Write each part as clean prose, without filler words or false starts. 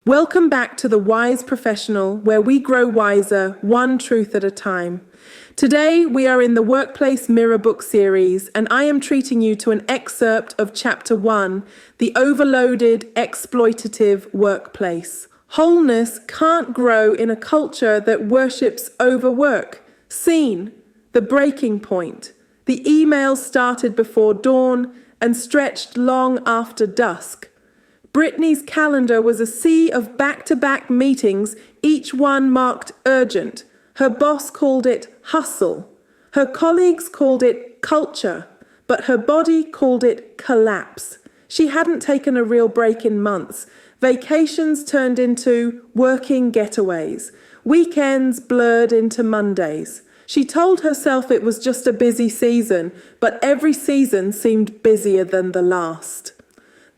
Welcome back to The Wise Professional, where we grow wiser, one truth at a time. Today, we are in the Workplace Mirror book series, and I am treating you to an excerpt of Chapter 1, The Overloaded Exploitative Workplace. Wholeness can't grow in a culture that worships overwork. Scene, the breaking point. The email started before dawn and stretched long after dusk. Brittnee's calendar was a sea of back-to-back meetings, each one marked urgent. Her boss called it hustle. Her colleagues called it culture, but her body called it collapse. She hadn't taken a real break in months. Vacations turned into working getaways. Weekends blurred into Mondays. She told herself it was just a busy season, but every season seemed busier than the last.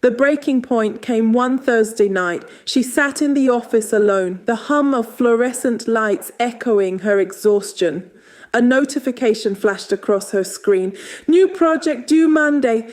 The breaking point came one Thursday night. She sat in the office alone, the hum of fluorescent lights echoing her exhaustion. A notification flashed across her screen. New project due Monday.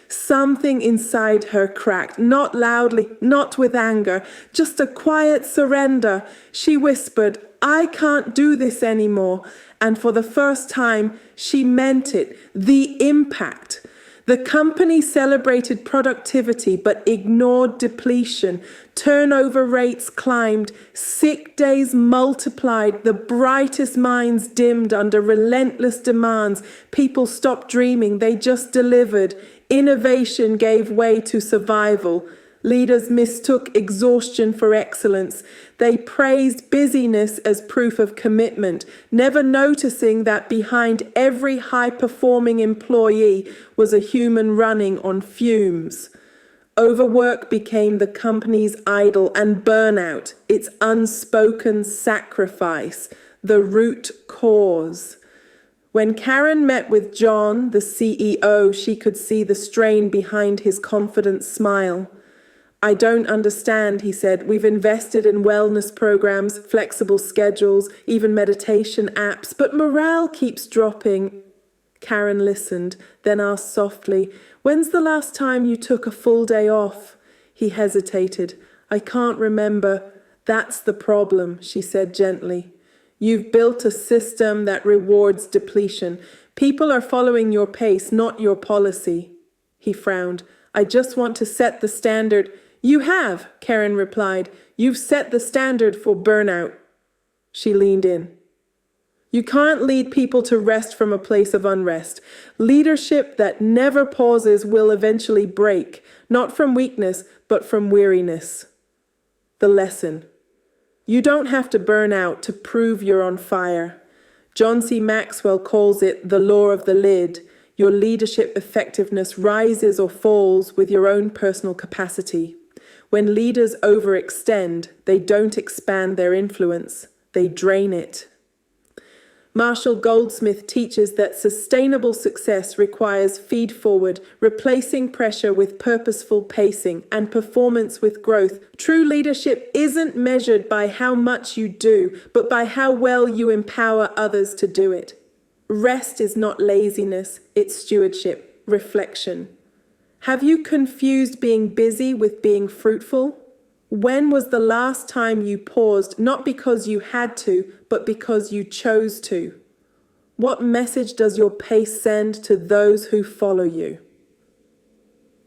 Something inside her cracked, not loudly, not with anger, just a quiet surrender. She whispered, "I can't do this anymore." And for the first time, she meant it. The impact. The company celebrated productivity but ignored depletion. Turnover rates climbed, sick days multiplied, the brightest minds dimmed under relentless demands. People stopped dreaming, they just delivered. Innovation gave way to survival. Leaders mistook exhaustion for excellence. They praised busyness as proof of commitment, never noticing that behind every high-performing employee was a human running on fumes. Overwork became the company's idol, and burnout, its unspoken sacrifice, the root cause. When Karen met with John, the CEO, she could see the strain behind his confident smile. "I don't understand," he said. "We've invested in wellness programs, flexible schedules, even meditation apps, but morale keeps dropping." Karen listened, then asked softly, "When's the last time you took a full day off?" He hesitated. "I can't remember." "That's the problem," she said gently. "You've built a system that rewards depletion. People are following your pace, not your policy." He frowned. "I just want to set the standard." "You have," Karen replied. "You've set the standard for burnout." She leaned in. "You can't lead people to rest from a place of unrest. Leadership that never pauses will eventually break, not from weakness, but from weariness." The lesson. You don't have to burn out to prove you're on fire. John C. Maxwell calls it the law of the lid. Your leadership effectiveness rises or falls with your own personal capacity. When leaders overextend, they don't expand their influence, they drain it. Marshall Goldsmith teaches that sustainable success requires feed forward, replacing pressure with purposeful pacing, and performance with growth. True leadership isn't measured by how much you do, but by how well you empower others to do it. Rest is not laziness, it's stewardship, reflection. Have you confused being busy with being fruitful? When was the last time you paused, not because you had to, but because you chose to? What message does your pace send to those who follow you?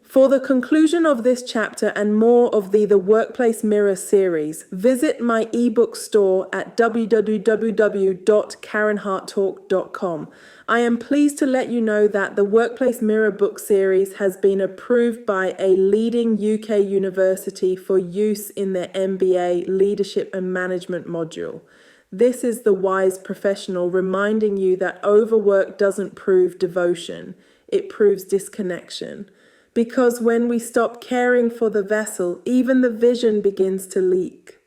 For the conclusion of this chapter and more of the Workplace Mirror series, visit my ebook store at www.karenharttalk.com. I am pleased to let you know that the Workplace Mirror book series has been approved by a leading UK university for use in their MBA Leadership and Management module. This is the Wise Professional reminding you that overwork doesn't prove devotion, it proves disconnection. Because when we stop caring for the vessel, even the vision begins to leak.